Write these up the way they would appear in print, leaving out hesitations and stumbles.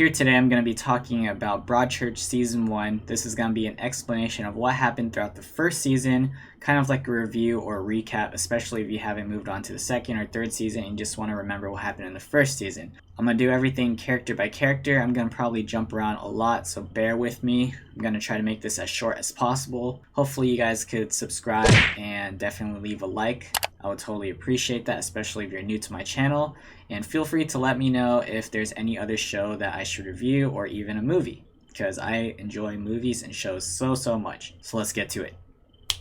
Here today I'm going to be talking about Broadchurch Season 1. This is going to be an explanation of what happened throughout the first season, kind of like a review or a recap, especially if you haven't moved on to the second or third season and you just want to remember what happened in the first season. I'm going to do everything character by character. I'm going to probably jump around a lot, so bear with me. I'm going to try to make this as short as possible. Hopefully you guys could subscribe and definitely leave a like. I would totally appreciate that, especially if you're new to my channel. And feel free to let me know if there's any other show that I should review or even a movie, because I enjoy movies and shows so much. So let's get to it.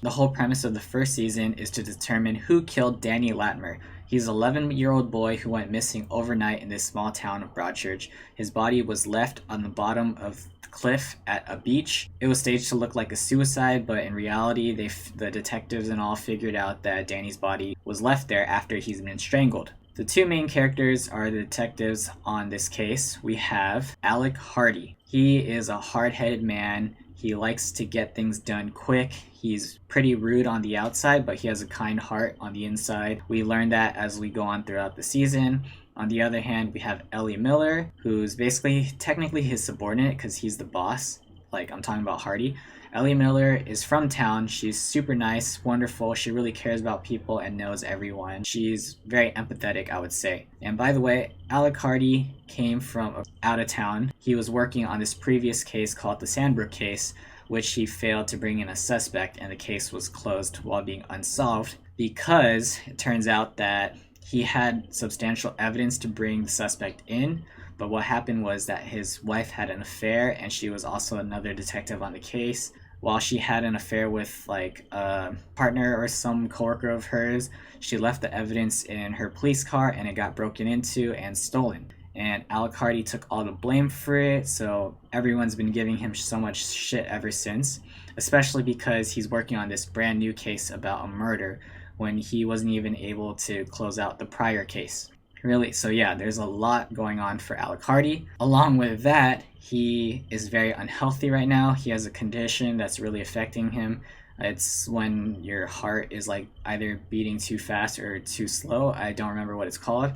The whole premise of the first season is to determine who killed Danny Latimer. He's an 11-year-old boy who went missing overnight in this small town of Broadchurch. His body was left on the bottom of the cliff at a beach. It was staged to look like a suicide, but in reality, the detectives and all figured out that Danny's body was left there after he's been strangled. The two main characters are the detectives on this case. We have Alec Hardy. He is a hard-headed man. He likes to get things done quick. He's pretty rude on the outside, but he has a kind heart on the inside. We learn that as we go on throughout the season. On the other hand, we have Ellie Miller, who's basically technically his subordinate because he's the boss. Like, I'm talking about Hardy. Ellie Miller is from town. She's super nice, wonderful. She really cares about people and knows everyone. She's very empathetic, I would say. And by the way, Alec Hardy came from out of town. He was working on this previous case called the Sandbrook case, which he failed to bring in a suspect, and the case was closed while being unsolved because it turns out that he had substantial evidence to bring the suspect in. But what happened was that his wife had an affair, and she was also another detective on the case. While she had an affair with like a partner or some coworker of hers, she left the evidence in her police car and it got broken into and stolen. And Alec Hardy took all the blame for it, so everyone's been giving him so much shit ever since, especially because he's working on this brand new case about a murder when he wasn't even able to close out the prior case. Really, so yeah, there's a lot going on for Alec Hardy. Along with that, he is very unhealthy right now. He has a condition that's really affecting him. It's when your heart is like either beating too fast or too slow. I don't remember what it's called.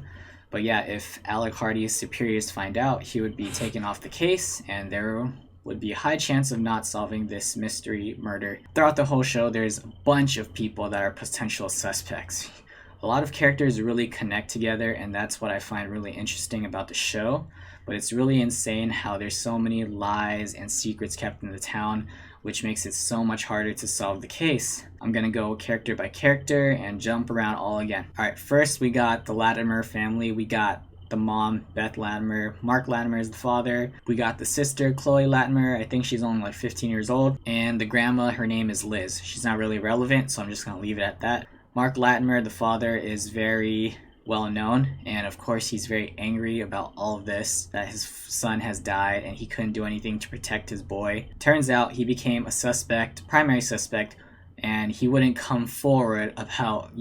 But yeah, if Alec Hardy's superiors find out, he would be taken off the case and there would be a high chance of not solving this mystery murder. Throughout the whole show, there's a bunch of people that are potential suspects. A lot of characters really connect together, and that's what I find really interesting about the show. But it's really insane how there's so many lies and secrets kept in the town, which makes it so much harder to solve the case. I'm gonna go character by character and jump around all again. Alright, first we got the Latimer family. We got the mom, Beth Latimer. Mark Latimer is the father. We got the sister, Chloe Latimer. I think she's only like 15 years old. And the grandma, her name is Liz. She's not really relevant, so I'm just gonna leave it at that. Mark Latimer, the father, is very well known, and of course he's very angry about all of this, that his son has died and he couldn't do anything to protect his boy. Turns out he became a suspect, primary suspect, and he wouldn't come forward about,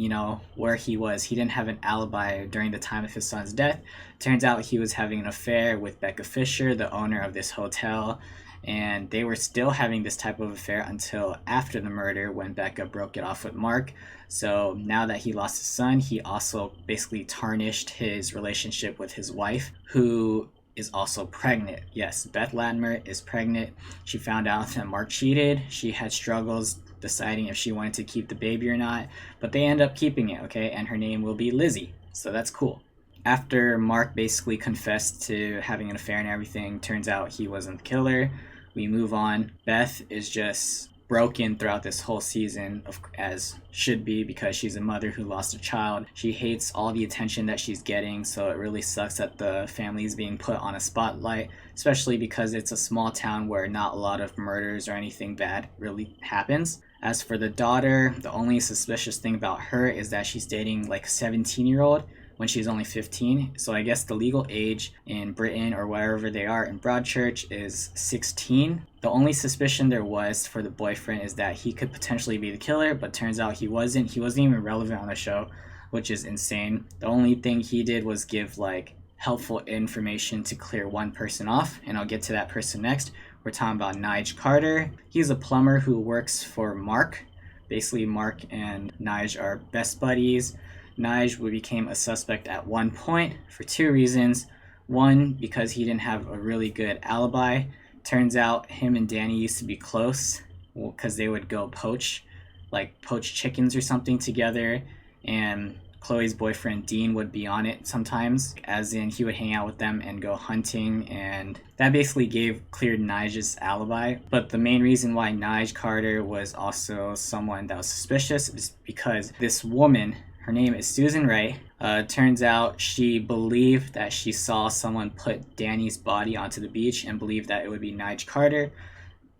where he was. He didn't have an alibi during the time of his son's death. Turns out he was having an affair with Becca Fisher, the owner of this hotel, and they were still having this type of affair until after the murder when Becca broke it off with Mark. So now that he lost his son, he also basically tarnished his relationship with his wife, who is also pregnant. Yes, Beth Latimer is pregnant. She found out that Mark cheated. She had struggles deciding if she wanted to keep the baby or not, but they end up keeping it, okay? And her name will be Lizzie, so that's cool. After Mark basically confessed to having an affair and everything, turns out he wasn't the killer. We move on. Beth is just broken throughout this whole season, as should be, because she's a mother who lost a child. She hates all the attention that she's getting, so it really sucks that the family is being put on a spotlight, especially because it's a small town where not a lot of murders or anything bad really happens. As for the daughter, the only suspicious thing about her is that she's dating like a 17-year-old when she's only 15. So I guess the legal age in Britain or wherever they are in Broadchurch is 16. The only suspicion there was for the boyfriend is that he could potentially be the killer, but turns out he wasn't. He wasn't even relevant on the show, which is insane. The only thing he did was give like helpful information to clear one person off, and I'll get to that person next. We're talking about Nigel Carter. He's a plumber who works for Mark. Basically, Mark and Nigel are best buddies. Nigel became a suspect at one point for two reasons. One, because he didn't have a really good alibi. Turns out him and Danny used to be close because they would go poach chickens or something together, and Chloe's boyfriend Dean would be on it sometimes, as in he would hang out with them and go hunting, and that basically cleared Nigel's alibi. But the main reason why Nigel Carter was also someone that was suspicious is because this woman, her name is Susan Wright. Turns out she believed that she saw someone put Danny's body onto the beach and believed that it would be Nigel Carter.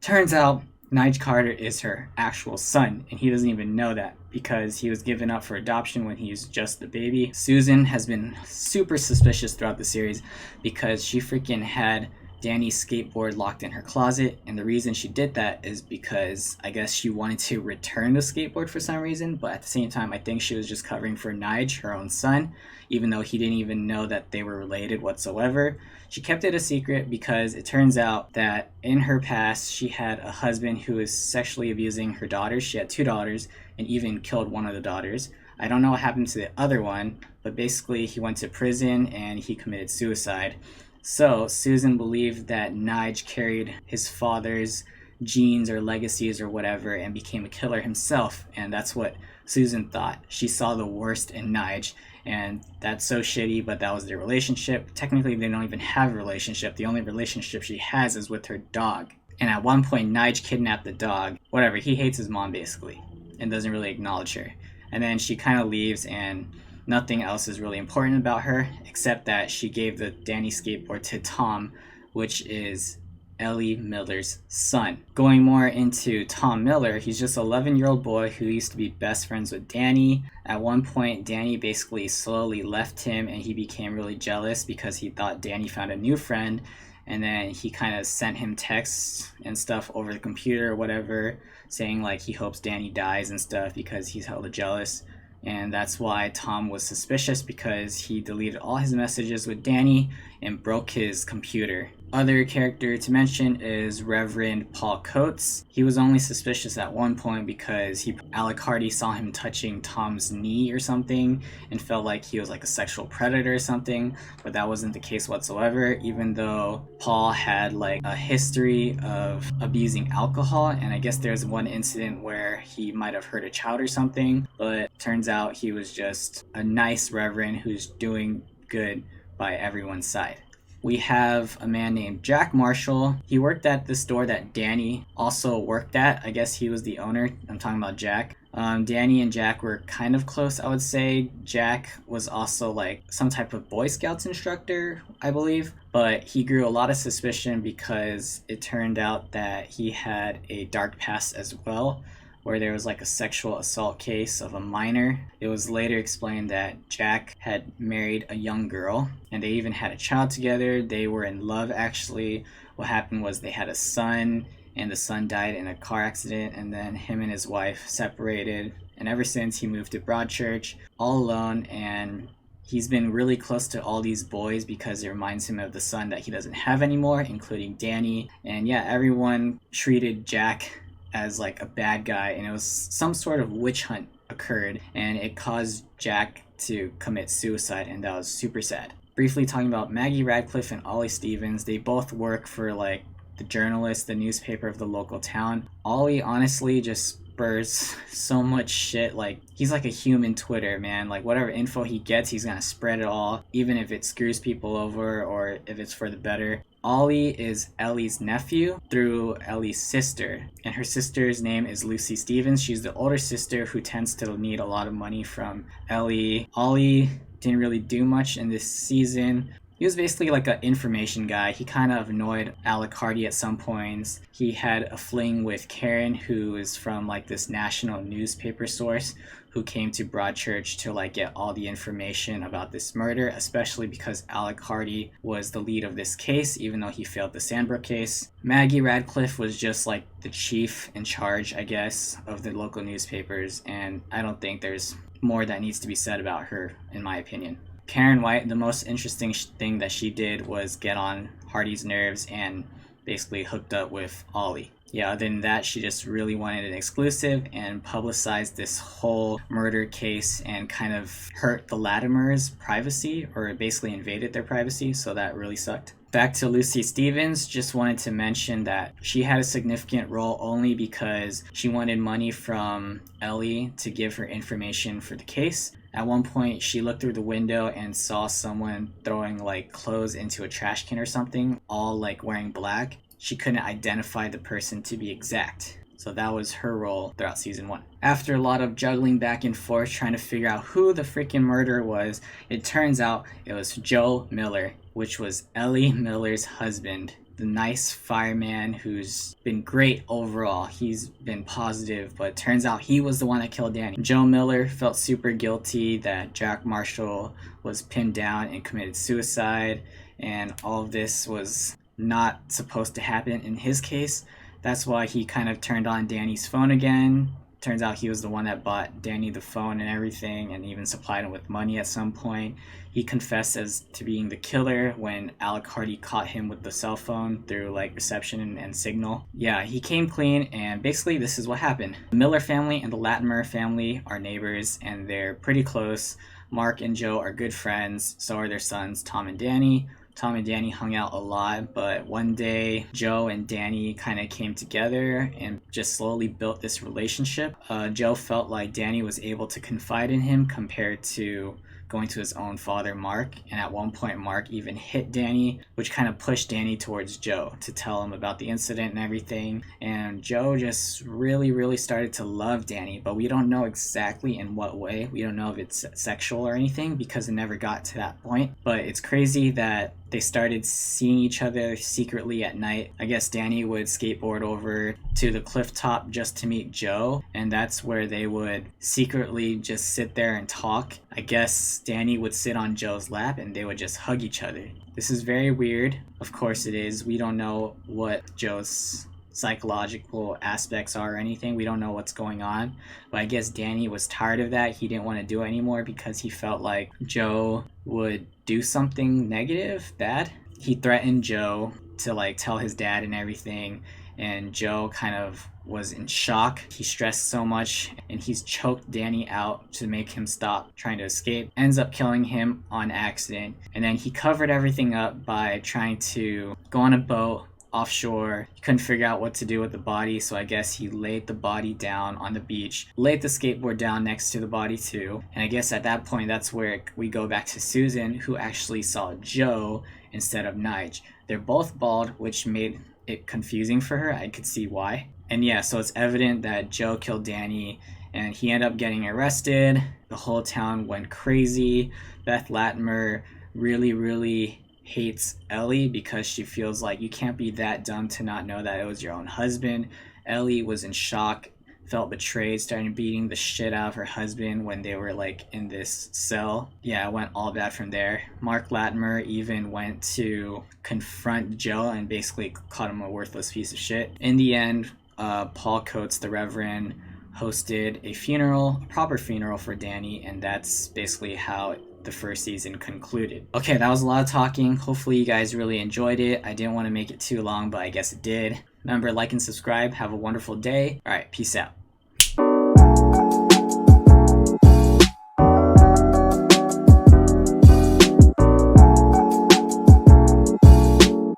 Turns out Nigel Carter is her actual son, and he doesn't even know that because he was given up for adoption when he was just a baby. Susan has been super suspicious throughout the series because she freaking had Danny's skateboard locked in her closet, and the reason she did that is because I guess she wanted to return the skateboard for some reason, but at the same time I think she was just covering for Nigel, her own son, even though he didn't even know that they were related whatsoever. She kept it a secret because it turns out that in her past she had a husband who was sexually abusing her daughters. She had 2 daughters and even killed one of the daughters. I don't know what happened to the other one, but basically he went to prison and he committed suicide. So Susan believed that Nigel carried his father's genes or legacies or whatever and became a killer himself, and that's what Susan thought. She saw the worst in Nigel, and that's so shitty, but that was their relationship. Technically they don't even have a relationship. The only relationship she has is with her dog, and at one point Nigel kidnapped the dog. Whatever, he hates his mom basically and doesn't really acknowledge her, and then she kind of leaves, and nothing else is really important about her except that she gave the Danny skateboard to Tom, which is Ellie Miller's son. Going more into Tom Miller, he's just an 11-year-old boy who used to be best friends with Danny. At one point, Danny basically slowly left him and he became really jealous because he thought Danny found a new friend, and then he kind of sent him texts and stuff over the computer or whatever, saying like he hopes Danny dies and stuff because he's hella jealous. And that's why Tom was suspicious, because he deleted all his messages with Danny and broke his computer. Other character to mention is Reverend Paul Coates. He was only suspicious at one point because Alec Hardy saw him touching Tom's knee or something and felt like he was like a sexual predator or something, but that wasn't the case whatsoever, even though Paul had like a history of abusing alcohol, and I guess there's one incident where he might have hurt a child or something, but turns out he was just a nice reverend who's doing good by everyone's side. We have a man named Jack Marshall. He worked at the store that Danny also worked at. I guess he was the owner. I'm talking about Jack. Danny and Jack were kind of close, I would say. Jack was also like some type of Boy Scouts instructor, I believe. But he grew a lot of suspicion because it turned out that he had a dark past as well, where there was like a sexual assault case of a minor. It was later explained that Jack had married a young girl, and they even had a child together. They were in love, actually. What happened was they had a son, and the son died in a car accident, and then him and his wife separated. And ever since, he moved to Broadchurch all alone, and he's been really close to all these boys because it reminds him of the son that he doesn't have anymore, including Danny. And yeah, everyone treated Jack as like a bad guy, and it was some sort of witch hunt occurred, and it caused Jack to commit suicide, and that was super sad. Briefly talking about Maggie Radcliffe and Ollie Stevens, they both work for like the Journalist, the newspaper of the local town. Ollie honestly just spurs so much shit. Like, he's like a human Twitter, man. Like, whatever info he gets, he's gonna spread it all, even if it screws people over or if it's for the better. Ollie is Ellie's nephew through Ellie's sister, and her sister's name is Lucy Stevens. She's the older sister who tends to need a lot of money from Ellie. Ollie didn't really do much in this season. He was basically like an information guy. He kind of annoyed Alec Hardy at some points. He had a fling with Karen, who is from like this national newspaper source, who came to Broadchurch to like get all the information about this murder, especially because Alec Hardy was the lead of this case, even though he failed the Sandbrook case. Maggie Radcliffe was just like the chief in charge, I guess, of the local newspapers, and I don't think there's more that needs to be said about her, in my opinion. Karen White, the most interesting thing that she did was get on Hardy's nerves and basically hooked up with Ollie. Yeah, other than that, she just really wanted an exclusive and publicized this whole murder case and kind of hurt the Latimers' privacy, or basically invaded their privacy, so that really sucked. Back to Lucy Stevens, just wanted to mention that she had a significant role only because she wanted money from Ellie to give her information for the case. At one point, she looked through the window and saw someone throwing like clothes into a trash can or something, all like wearing black. She couldn't identify the person to be exact. So that was her role throughout season 1. After a lot of juggling back and forth trying to figure out who the freaking murderer was, it turns out it was Joe Miller, which was Ellie Miller's husband. The nice fireman who's been great overall. He's been positive, but it turns out he was the one that killed Danny. Joe Miller felt super guilty that Jack Marshall was pinned down and committed suicide, and all of this was not supposed to happen in his case. That's why he kind of turned on Danny's phone again. Turns out he was the one that bought Danny the phone and everything, and even supplied him with money at some point. He confessed as to being the killer when Alec Hardy caught him with the cell phone through like reception and signal. Yeah, he came clean, and basically this is what happened. The Miller family and the Latimer family are neighbors, and they're pretty close. Mark and Joe are good friends, so are their sons Tom and Danny. Tom and Danny hung out a lot, but one day Joe and Danny kind of came together and just slowly built this relationship. Joe felt like Danny was able to confide in him compared to going to his own father, Mark. And at one point, Mark even hit Danny, which kind of pushed Danny towards Joe to tell him about the incident and everything. And Joe just really started to love Danny, but we don't know exactly in what way. We don't know if it's sexual or anything because it never got to that point. But it's crazy that they started seeing each other secretly at night. I guess Danny would skateboard over to the cliff top just to meet Joe, and that's where they would secretly just sit there and talk. I guess Danny would sit on Joe's lap and they would just hug each other. This is very weird. Of course it is. We don't know what Joe's psychological aspects are or anything. We don't know what's going on, but I guess Danny was tired of that. He didn't want to do it anymore because he felt like Joe would do something negative, bad. He threatened Joe to like tell his dad and everything, and Joe kind of was in shock. He stressed so much, and he's choked Danny out to make him stop trying to escape. Ends up killing him on accident, and then he covered everything up by trying to go on a boat offshore. He couldn't figure out what to do with the body, so I guess he laid the body down on the beach, laid the skateboard down next to the body too. And I guess at that point, that's where we go back to Susan, who actually saw Joe instead of Nigel. They're both bald, which made it confusing for her. I could see why. And yeah, so it's evident that Joe killed Danny, and he ended up getting arrested. The whole town went crazy. Beth Latimer really hates Ellie because she feels like you can't be that dumb to not know that it was your own husband. Ellie was in shock, felt betrayed, started beating the shit out of her husband when they were like in this cell. Yeah, it went all bad from there. Mark Latimer even went to confront Joe and basically called him a worthless piece of shit. In the end, Paul Coates, the Reverend, hosted a proper funeral for Danny, and that's basically how the first season concluded. Okay, that was a lot of talking. Hopefully you guys really enjoyed it. I didn't want to make it too long, but I guess it did. Remember, like and subscribe. Have a wonderful day. All right, peace out.